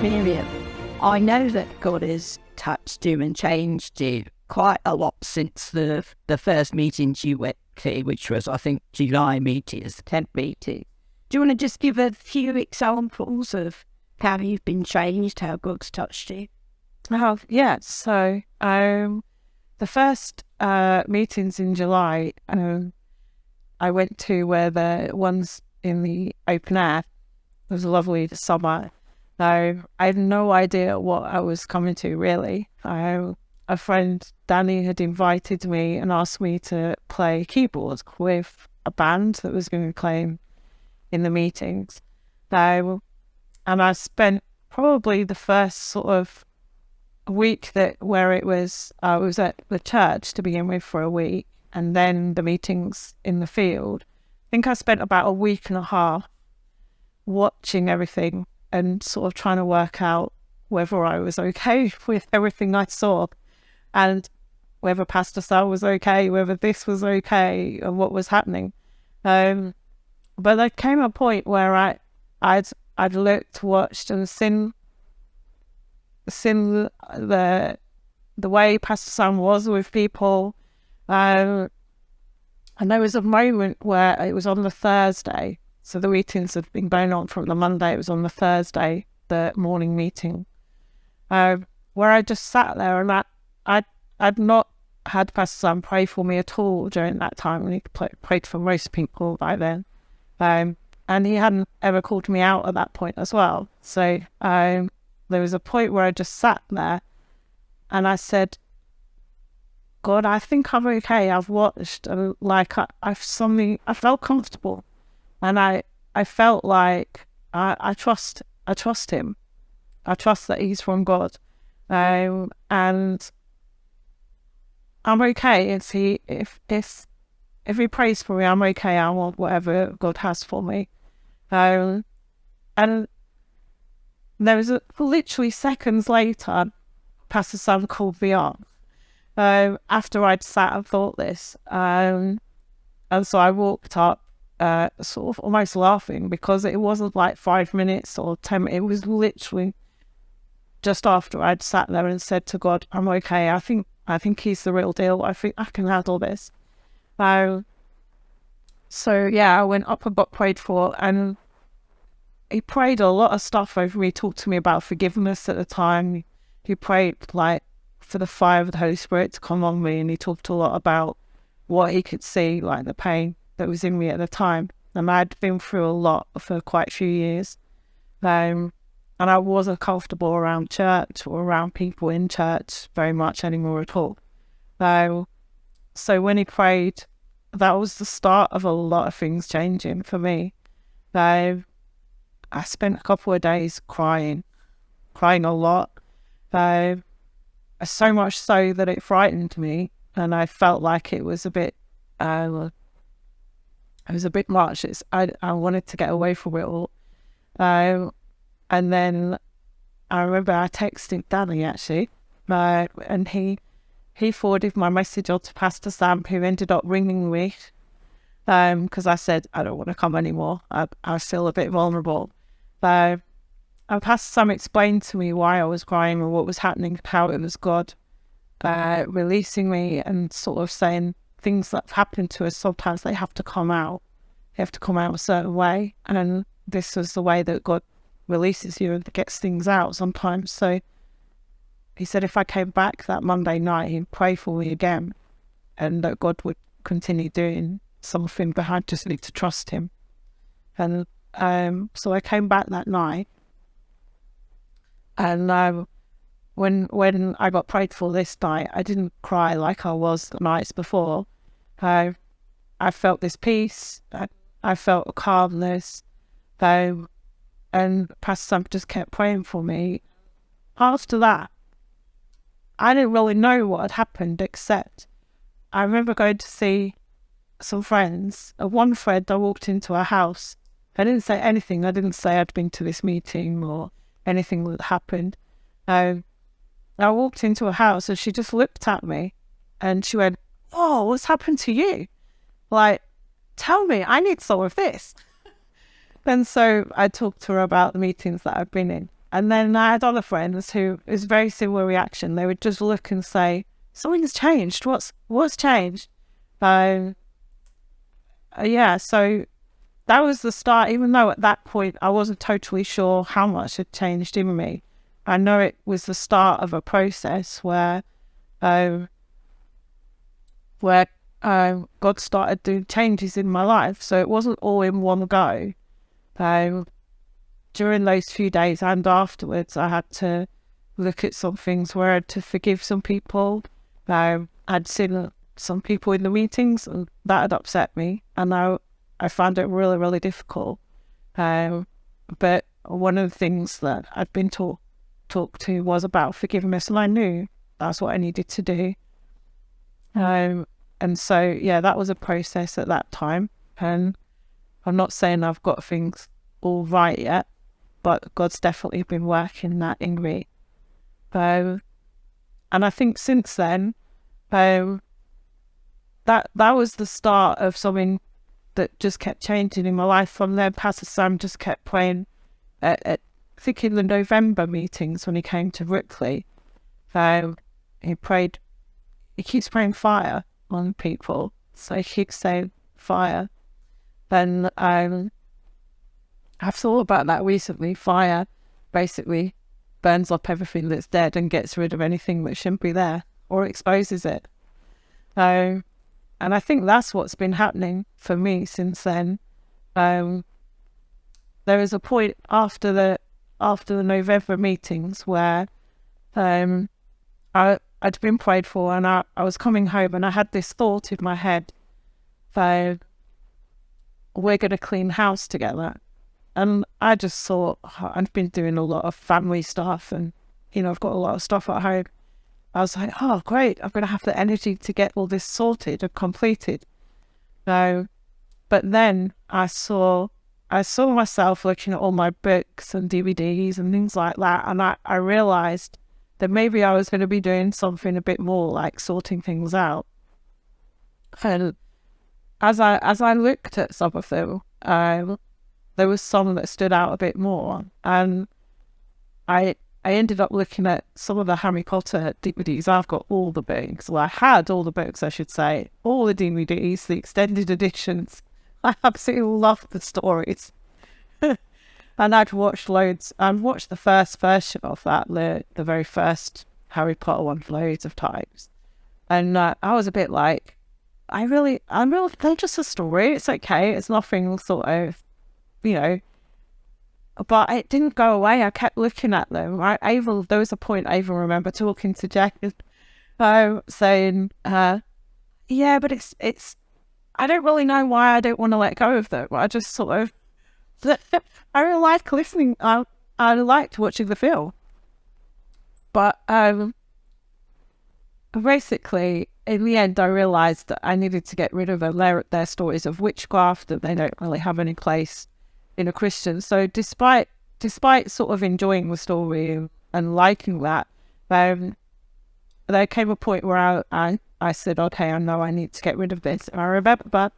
experience. I know that God has touched you and changed you quite a lot since the first meetings you went to, which was, I think, July meetings, the 10th meeting. Do you want to just give a few examples of how you've been changed, how God's touched you? Yeah. So the first meetings in July, I went to where the ones in the open air. It was a lovely summer. So I had no idea what I was coming to, really. A friend, Danny, had invited me and asked me to play keyboard with a band that was going to be playing in the meetings. So, and I spent probably the first sort of week where I was at the church to begin with for a week, and then the meetings in the field. I think I spent about a week and a half watching everything and sort of trying to work out whether I was okay with everything I saw, and whether Pastor Sal was okay, whether this was okay, and what was happening. But there came a point where I'd looked, watched, and seen the way Pastor Sam was with people, and there was a moment where it was on the Thursday. So the meetings had been going on from the Monday. It was on the Thursday, the morning meeting, where I just sat there, and I'd not had Pastor Sam pray for me at all during that time, and he prayed for most people by then. And he hadn't ever called me out at that point as well. So there was a point where I just sat there and I said, God, I think I'm okay. I've watched, and I felt comfortable, and I felt like I trust him. I trust that he's from God, and I'm okay. If he prays for me, I'm okay. I want whatever God has for me. And there was literally seconds later, Pastor Sam called me up after I'd sat and thought this. And so I walked up sort of almost laughing, because it wasn't like 5 minutes or 10 minutes. It was literally just after I'd sat there and said to God, I'm okay. I think he's the real deal. I think I can handle this. So yeah, I went up and got prayed for, and he prayed a lot of stuff over me. He talked to me about forgiveness at the time. He prayed like for the fire of the Holy Spirit to come on me, and he talked a lot about what he could see, like the pain that was in me at the time. And I'd been through a lot for quite a few years, and I wasn't comfortable around church or around people in church very much anymore at all. So when he prayed, that was the start of a lot of things changing for me. I spent a couple of days crying a lot. So much so that it frightened me, and I felt like it was a bit much. I wanted to get away from it all. And then I remember I texted Danny, actually, and he forwarded my message on to Pastor Sam, who ended up ringing me, because I said, I don't want to come anymore. I feel a bit vulnerable. And Pastor Sam explained to me why I was crying and what was happening, how it was God releasing me, and sort of saying things that happen to us, sometimes they have to come out. They have to come out a certain way. And this was the way that God releases you and gets things out sometimes. So he said if I came back that Monday night, he'd pray for me again, and that God would continue doing something, but I just need to trust him. And so I came back that night, and when I got prayed for this night, I didn't cry like I was the nights before. I felt this peace. I felt a calmness. And Pastor Sam just kept praying for me. After that, I didn't really know what had happened, except I remember going to see some friends. One friend, I walked into her house. I didn't say anything. I didn't say I'd been to this meeting or anything that happened. I walked into her house, and she just looked at me, and she went, "Oh, what's happened to you? Like, tell me, I need some of this." And so I talked to her about the meetings that I've been in. And then I had other friends who it was a very similar reaction. They would just look and say, something's changed. What's changed? Yeah, so that was the start, even though at that point I wasn't totally sure how much had changed in me. I know it was the start of a process where God started doing changes in my life. So it wasn't all in one go. During those few days and afterwards, I had to look at some things where I had to forgive some people. I'd seen some people in the meetings and that had upset me, and I found it really, really difficult. But one of the things that I'd been talked to was about forgiveness, and I knew that's what I needed to do. And so, yeah, that was a process at that time. And I'm not saying I've got things all right yet, but God's definitely been working that in me. And I think since then, that was the start of something that just kept changing in my life. From there, Pastor Sam just kept praying I think in the November meetings when he came to Rickley, he keeps praying fire on people. So he keeps saying fire. And I've thought about that recently. Fire basically burns up everything that's dead and gets rid of anything that shouldn't be there, or exposes it. And I think that's what's been happening for me since then. There was a point after the November meetings where I'd been prayed for, and I was coming home and I had this thought in my head that we're going to clean house together. And I just thought, I've been doing a lot of family stuff and, I've got a lot of stuff at home. I was like, oh, great, I'm going to have the energy to get all this sorted and completed. But then I saw myself looking at all my books and DVDs and things like that, and I realised that maybe I was going to be doing something a bit more like sorting things out. And as I looked at some of them, there was some that stood out a bit more, and I ended up looking at some of the Harry Potter DVDs. I've got all the books. Well, I had all the books, I should say, all the DVDs, the extended editions. I absolutely loved the stories. And I'd watched loads. I watched the first version of that, the very first Harry Potter one, loads of times. And I was a bit like, I'm really, they're just a story. It's okay. It's nothing sort of, but it didn't go away. I kept looking at them. There was a point I even remember talking to Jack, saying, yeah, but it's, I don't really know why I don't want to let go of them. I just sort of, I really liked listening. I liked watching the film. But basically, in the end, I realised that I needed to get rid of their stories of witchcraft, that they don't really have any place in a Christian. So despite sort of enjoying the story and liking that, there came a point where I said, okay, I know I need to get rid of this. And I remember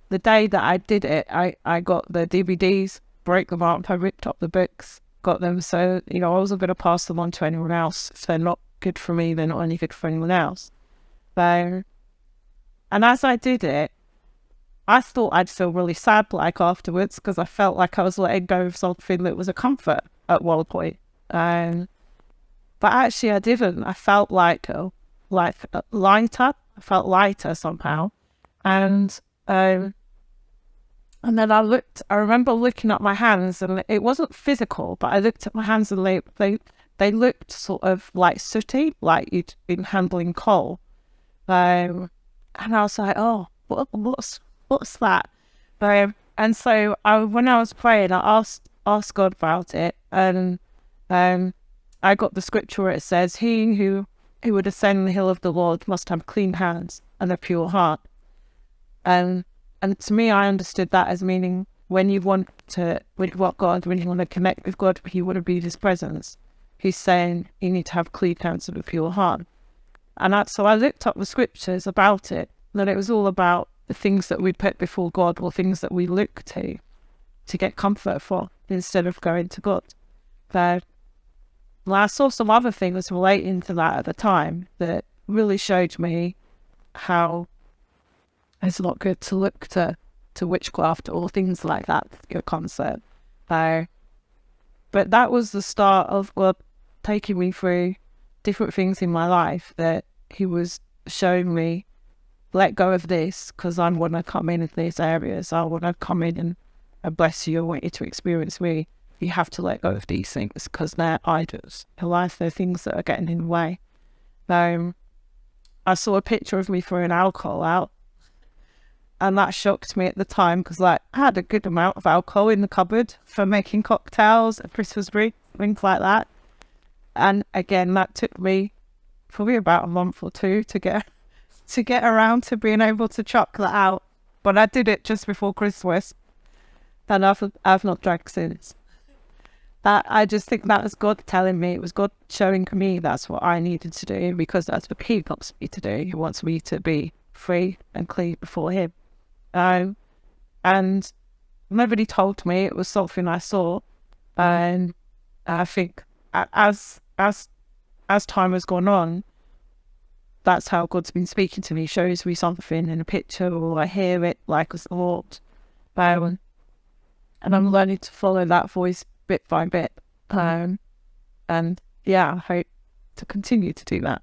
the day that I did it, I got the DVDs, broke them up, I ripped up the books, got them. So, I wasn't going to pass them on to anyone else. If they're not good for me, they're not any good for anyone else. And as I did it, I thought I'd feel really sad afterwards, because I felt like I was letting go of something that was a comfort at one point. But actually I didn't. I felt lighter. I felt lighter somehow. And then I remember looking at my hands, and it wasn't physical, but I looked at my hands and they looked sort of like sooty, like you'd been handling coal. And I was like, oh, what's that? And so when I was praying, I asked God about it, and I got the scripture where it says, he who would ascend the hill of the Lord must have clean hands and a pure heart. And to me, I understood that as meaning when you want to connect with God, you want to be in his presence, he's saying you need to have clean hands and a pure heart. And so I looked up the scriptures about it, that it was all about the things that we put before God, or things that we look to get comfort for, instead of going to God. Well, I saw some other things relating to that at the time that really showed me how it's not good to look to witchcraft or things like that, your concept. But that was the start of taking me through different things in my life that he was showing me, let go of this because I want to come in these areas. I want to come in and bless you. I want you to experience me. You have to let go of these things because they're idols. In life, they're things that are getting in the way. I saw a picture of me throwing alcohol out, and that shocked me at the time because I had a good amount of alcohol in the cupboard for making cocktails and Christmas drinks, things like that. And again, that took me probably about a month or two to get around to being able to chuck that out. But I did it just before Christmas, and I've not drank since. That I just think that was God telling me, it was God showing me that's what I needed to do, because that's what He wants me to do. He wants me to be free and clean before Him. And nobody told me, it was something I saw. And I think as time has gone on, that's how God's been speaking to me. He shows me something in a picture, or I hear it like a thought. And I'm learning to follow that voice bit by bit. And yeah, I hope to continue to do that.